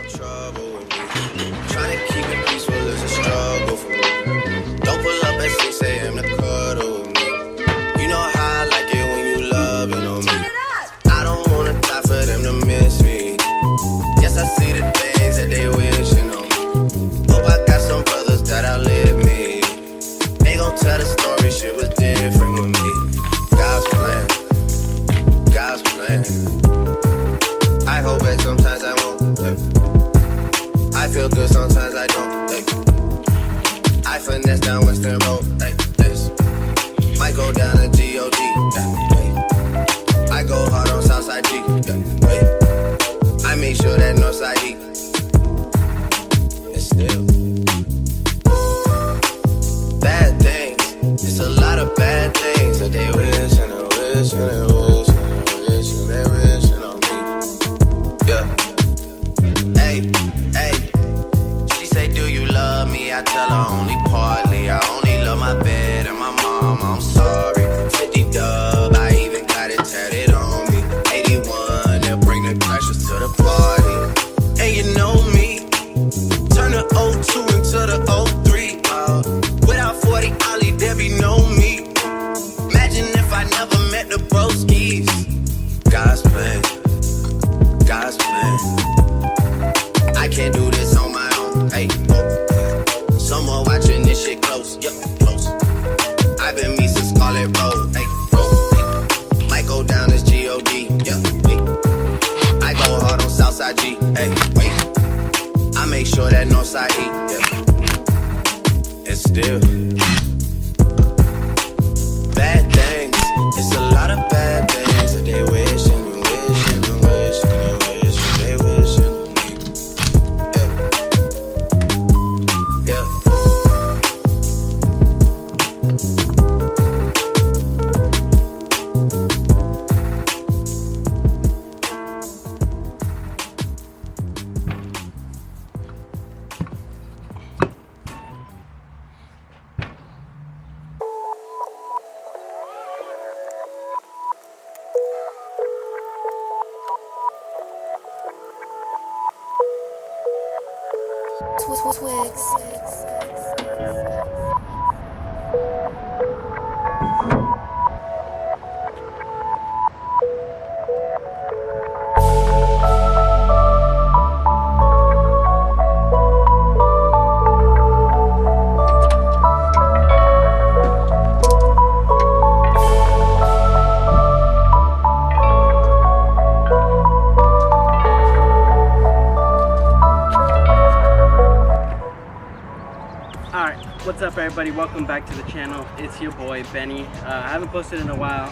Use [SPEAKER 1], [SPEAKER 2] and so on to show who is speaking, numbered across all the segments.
[SPEAKER 1] trouble with me. Trying to keep it peaceful is a struggle for me. Don't pull up at 6 a.m. to cuddle with me. You know how I like it when you loving on me. I don't wanna die for them to miss me. Yes, I see the things that they wishing on me. Hope I got some brothers that outlive me. They gon' tell the story, shit was different with me. God's plan, God's plan. I hope that sometimes I won't. I feel good, sometimes I don't. I finesse down Western Road. Might go down to G.O.D. I go hard on Southside G. I make sure that Northside E. And still bad things. It's a lot of bad things that they wish and they wish and they wish and they wish and they wishing on me. Yeah. Hey. She say, do you love me? I tell her only partly. I only love my bed and my mom. I'm sorry. 50 dub. I even got it tatted on me. 81. They'll bring the crashers to the party. And you know me. Turn the 02 into the 03. Without 40 Ollie, there be no me. Imagine if I never met the broskies. God's plan, God's plan. I can't do this on my own. Hey, someone watching this shit close. Yup, close. I've been me since Scarlet Road. Hey, road. Might go down as G.O.D. Yeah, wait. I go hard on Southside G. Hey, wait. I make sure that Northside E. Yeah. And still bad things. It's a lot of bad things that they wish and wish and wish and wish and they wish on me. Yeah.
[SPEAKER 2] Twigs.
[SPEAKER 3] What's up, everybody? Welcome back to the channel. It's your boy Benny. I haven't posted in a while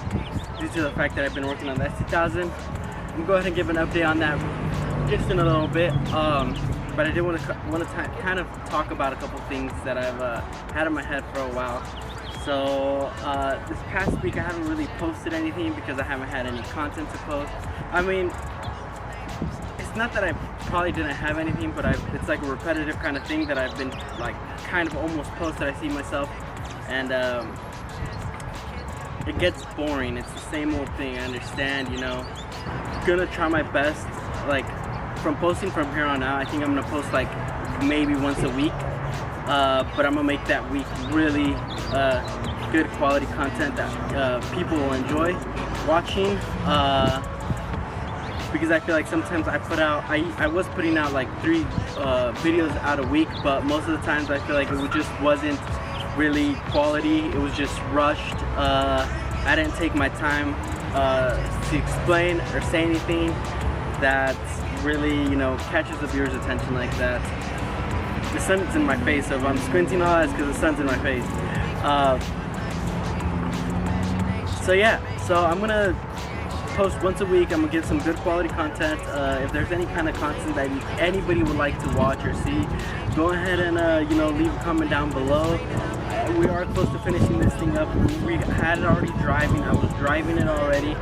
[SPEAKER 3] due to the fact that I've been working on the S2OOO. I'm gonna go ahead and give an update on that just in a little bit. But I did want to kind of talk about a couple things that I've had in my head for a while. So this past week I haven't really posted anything because I haven't had any content to post. I mean, it's not that I probably didn't have anything, but it's like a repetitive kind of thing that I've been like kind of almost posted. I see myself, and it gets boring. It's the same old thing. I understand, you know. Gonna try my best, like from posting from here on out. I think I'm gonna post like maybe once a week, but I'm gonna make that week really good quality content that people will enjoy watching. Because I feel like sometimes I put out, I was putting out like 3 videos out a week, but most of the times I feel like it just wasn't really quality. It was just rushed. I didn't take my time to explain or say anything that really, you know, catches the viewer's attention like that. The sun's in my face, so if I'm squinting all that's because the sun's in my face. So yeah, so I'm gonna post once a week. I'm gonna give some good quality content. If there's any kind of content that anybody would like to watch or see, go ahead and you know, leave a comment down below. We are close to finishing this thing up. We had it already driving. I was driving it already,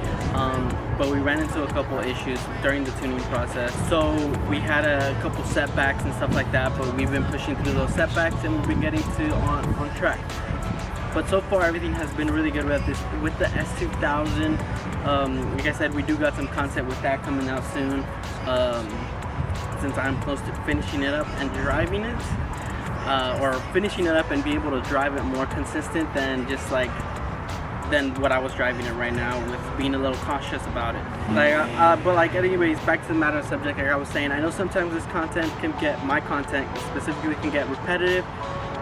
[SPEAKER 3] but we ran into a couple issues during the tuning process. So we had a couple setbacks and stuff like that, but we've been pushing through those setbacks and we've been getting to on track. But so far everything has been really good with the S2OOO. Like I said, we do got some content with that coming out soon. It's since I'm close to finishing it up and driving it, or finishing it up and be able to drive it more consistent than just like than what I was driving it right now, with being a little cautious about it. But like anyways, back to the matter of subject, like I was saying, I know sometimes this content can get, my content specifically can get repetitive,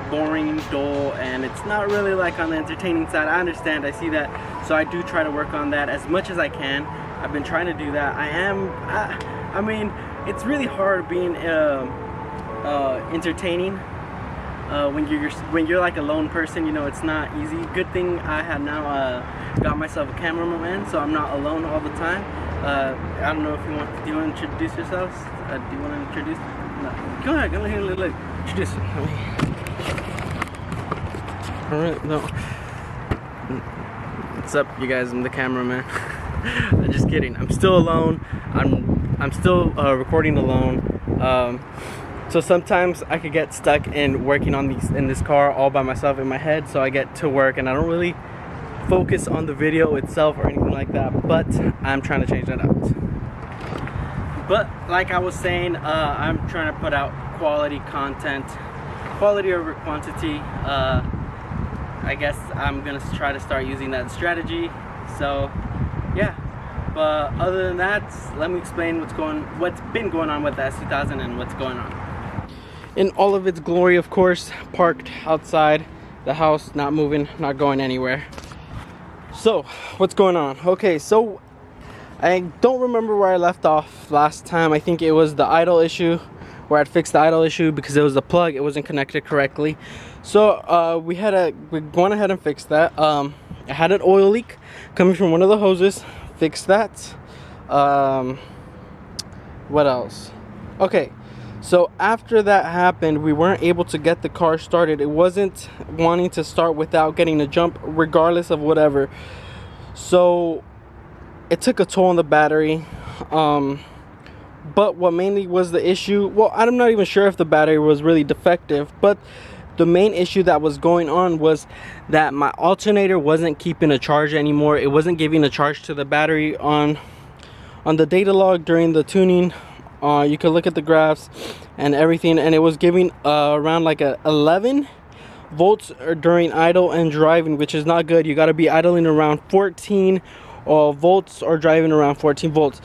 [SPEAKER 3] boring, dull, and it's not really like on the entertaining side. I understand, I see that, so I do try to work on that as much as I can. I've been trying to do that. I mean, it's really hard being entertaining when you're like a lone person, you know, it's not easy. Good thing I have now got myself a cameraman, so I'm not alone all the time. I don't know if you want to introduce yourselves? Do you want to introduce? No. Go ahead, look. Introduce. Alright, no. What's up, you guys? I'm the cameraman. I'm just kidding. I'm still alone. I'm still recording alone. So sometimes I could get stuck in working on in this car all by myself in my head, so I get to work and I don't really focus on the video itself or anything like that, but I'm trying to change that out. But like I was saying, I'm trying to put out quality content, quality over quantity. I guess I'm gonna try to start using that strategy. So yeah, but other than that, let me explain what's been going on with the S2000 and what's going on. In all of its glory, of course, parked outside the house, not moving, not going anywhere. So, what's going on? Okay, so I don't remember where I left off last time. I think it was the idle issue, where I'd fixed the idle issue because it was the plug, it wasn't connected correctly. So we went ahead and fixed that. I had an oil leak coming from one of the hoses, fixed that. What else? Okay. So after that happened, we weren't able to get the car started. It wasn't wanting to start without getting a jump, regardless of whatever. So it took a toll on the battery. But what mainly was the issue, well, I'm not even sure if the battery was really defective, but the main issue that was going on was that my alternator wasn't keeping a charge anymore. It wasn't giving a charge to the battery on the data log during the tuning. You can look at the graphs and everything, and it was giving around like a 11 volts during idle and driving, which is not good. You got to be idling around 14 volts or driving around 14 volts.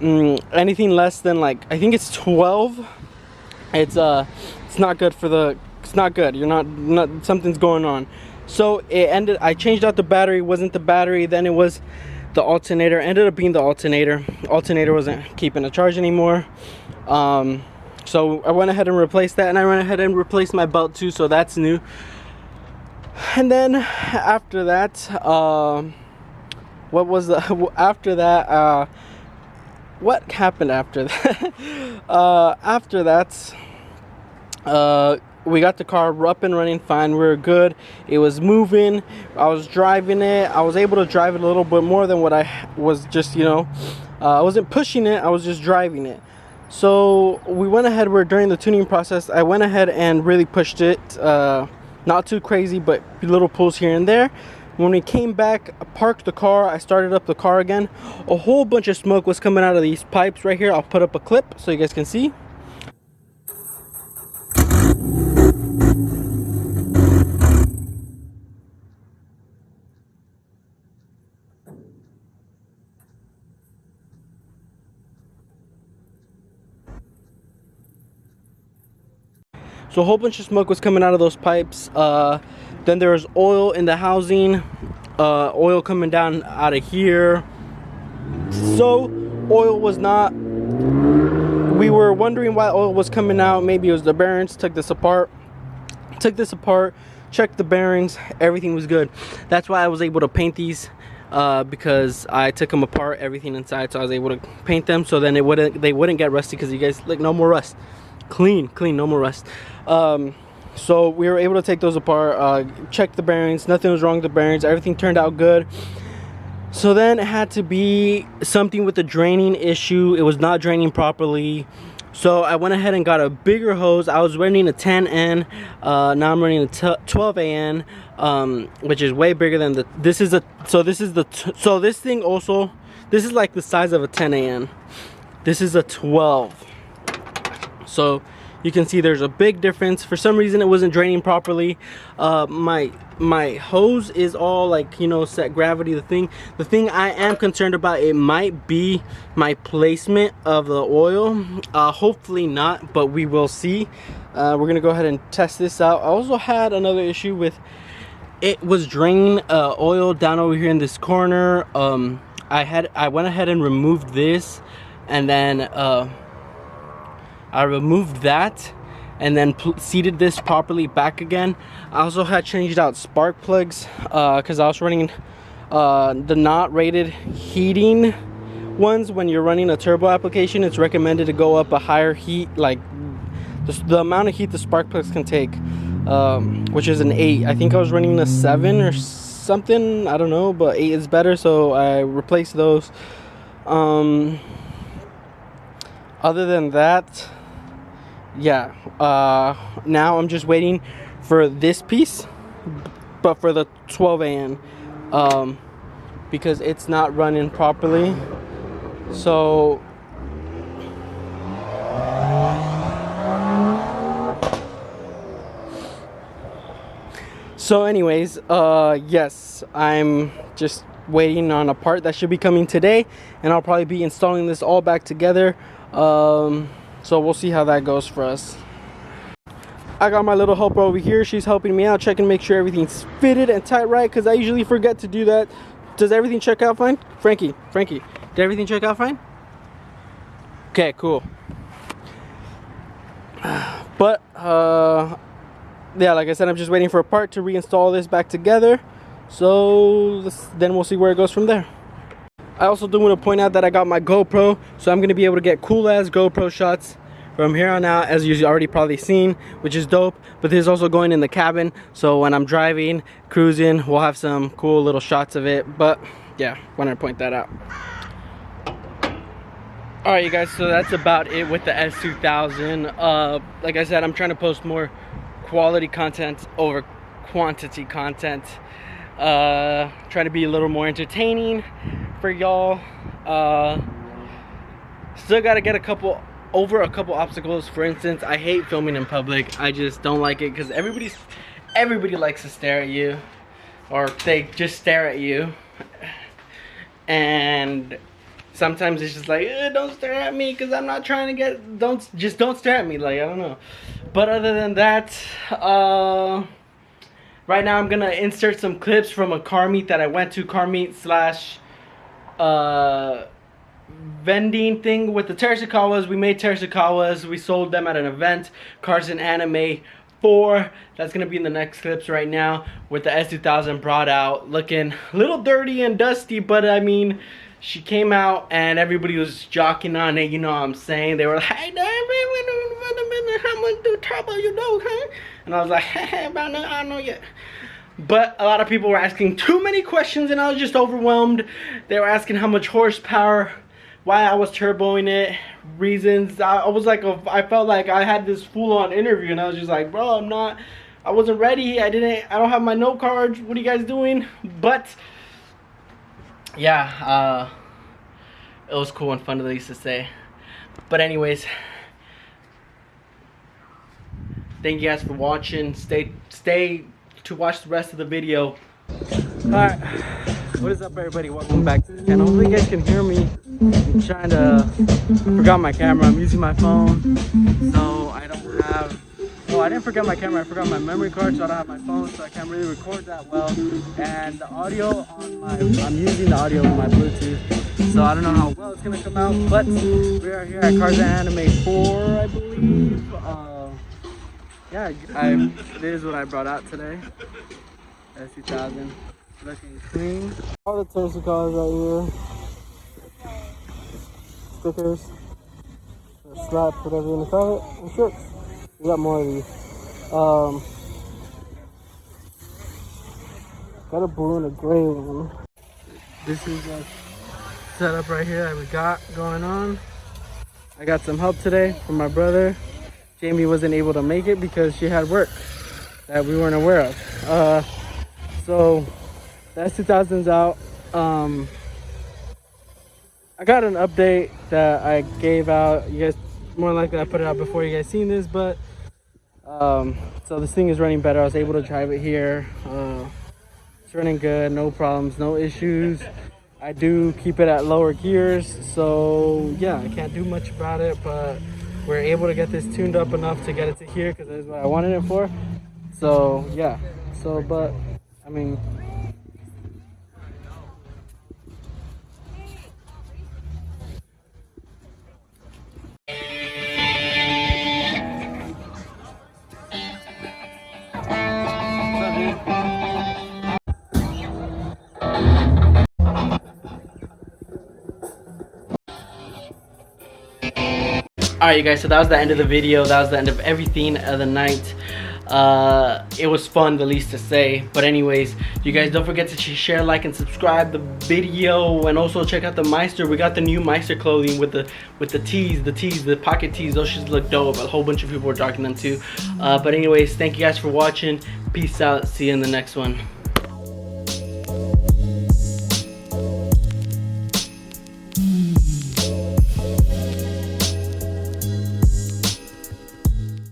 [SPEAKER 3] Anything less than, like, I think it's 12, it's not good for the, it's not good. You're not something's going on. So it ended, I changed out the battery. It wasn't the battery, then it was the alternator. Ended up being the alternator. Alternator wasn't keeping a charge anymore. So I went ahead and replaced that, and I went ahead and replaced my belt too, so that's new. And then after that, what happened after that? After that, we got the car up and running fine. We were good. It was moving. I was driving it. I was able to drive it a little bit more than what I was just, you know, I wasn't pushing it. I was just driving it. So we went ahead, during the tuning process, I went ahead and really pushed it. Not too crazy, but little pulls here and there. When we came back, I parked the car, I started up the car again. A whole bunch of smoke was coming out of these pipes right here. I'll put up a clip so you guys can see. So a whole bunch of smoke was coming out of those pipes. Then there was oil in the housing, oil coming down out of here. So oil was not, we were wondering why oil was coming out. Maybe it was the bearings. Took this apart, checked the bearings, everything was good. That's why I was able to paint these, because I took them apart, everything inside, so I was able to paint them, so then they wouldn't get rusty. Because you guys, look, no more rust. Clean, no more rust. So we were able to take those apart, check the bearings. Nothing was wrong with the bearings. Everything turned out good. So then it had to be something with the draining issue. It was not draining properly. So I went ahead and got a bigger hose. I was running a 10N. Now I'm running a 12AN, which is way bigger than this is this thing also, this is like the size of a 10AN. This is a 12. So you can see there's a big difference. For some reason it wasn't draining properly. My hose is all like, you know, set gravity. The thing I am concerned about, it might be my placement of the oil. Hopefully not, but we will see. We're gonna go ahead and test this out. I also had another issue with it was draining oil down over here in this corner. I went ahead and removed this, and then I removed that and then seated this properly back again. I also had changed out spark plugs because I was running the not rated heating ones. When you're running a turbo application, it's recommended to go up a higher heat, like the amount of heat the spark plugs can take, which is an 8. I think I was running a 7 or something, I don't know, but 8 is better, so I replaced those. Other than that, yeah, now I'm just waiting for this piece, but for the 12 AN, because it's not running properly. So anyways, yes, I'm just waiting on a part that should be coming today, and I'll probably be installing this all back together. So we'll see how that goes for us. I got my little helper over here. She's helping me out, checking to make sure everything's fitted and tight right, because I usually forget to do that. Does everything check out fine? Frankie, did everything check out fine? Okay, cool. But yeah, like I said, I'm just waiting for a part to reinstall this back together. So then we'll see where it goes from there. I also do want to point out that I got my GoPro, so I'm going to be able to get cool ass GoPro shots from here on out, as you've already probably seen, which is dope. But this is also going in the cabin, so when I'm driving, cruising, we'll have some cool little shots of it. But yeah, wanted to point that out. Alright you guys, so that's about it with the S2000. Like I said, I'm trying to post more quality content over quantity content. Trying to be a little more entertaining for y'all. Still gotta get over a couple obstacles. For instance, I hate filming in public. I just don't like it because everybody likes to stare at you, or they just stare at you, and sometimes it's just like, don't stare at me, because I'm not trying to get, don't stare at me, like, I don't know. But other than that, right now I'm gonna insert some clips from a car meet that I went to, car meet slash vending thing with the Terashikawas. We made Terashikawas, we sold them at an event, Cars and Anime 4. That's gonna be in the next clips right now, with the S2000 brought out, looking a little dirty and dusty, but I mean, she came out and everybody was jockeying on it, you know what I'm saying? They were like, hey, how much do turbo you know, huh? And I was like, hey, about that, I don't know yet. But a lot of people were asking too many questions, and I was just overwhelmed. They were asking how much horsepower, why I was turboing it, reasons. I was like, I felt like I had this full-on interview, and I was just like, bro, I wasn't ready. I don't have my note cards. What are you guys doing? But yeah, it was cool and fun, at least to say. But anyways, thank you guys for watching. Stay to watch the rest of the video. Alright, what is up everybody? Welcome back to the channel. Hopefully you guys can hear me. I'm trying to, forgot my camera. I'm using my phone, so I don't have, well, I didn't forget my camera, I forgot my memory card, so I don't have my phone, so I can't really record that well. And the audio on I'm using the audio on my Bluetooth, so I don't know how well it's gonna come out. But we are here at Cars and Anime 4, I believe. Yeah, this is what I brought out today. S2000, looking clean. All the Tesla cars right here. Stickers, slaps, whatever you want to call it, and shirts. We got more of these. Got a blue and a gray one. This is a setup right here that we got going on. I got some help today from my brother. Jamie wasn't able to make it because she had work that we weren't aware of. So the S2000's out. I got an update that I gave out. You guys more likely I put it out before you guys seen this, but so this thing is running better. I was able to drive it here. It's running good, no problems, no issues. I do keep it at lower gears, so yeah, I can't do much about it, but we're able to get this tuned up enough to get it to here because that is what I wanted it for. So yeah, so but I mean, alright you guys, so that was the end of the video. That was the end of everything of the night. It was fun, the least to say. But anyways, you guys don't forget to share, like, and subscribe the video, and also check out the Meister. We got the new Meister clothing with the tees, the pocket tees. Those should look dope. A whole bunch of people were talking them too. But anyways, thank you guys for watching. Peace out. See you in the next one.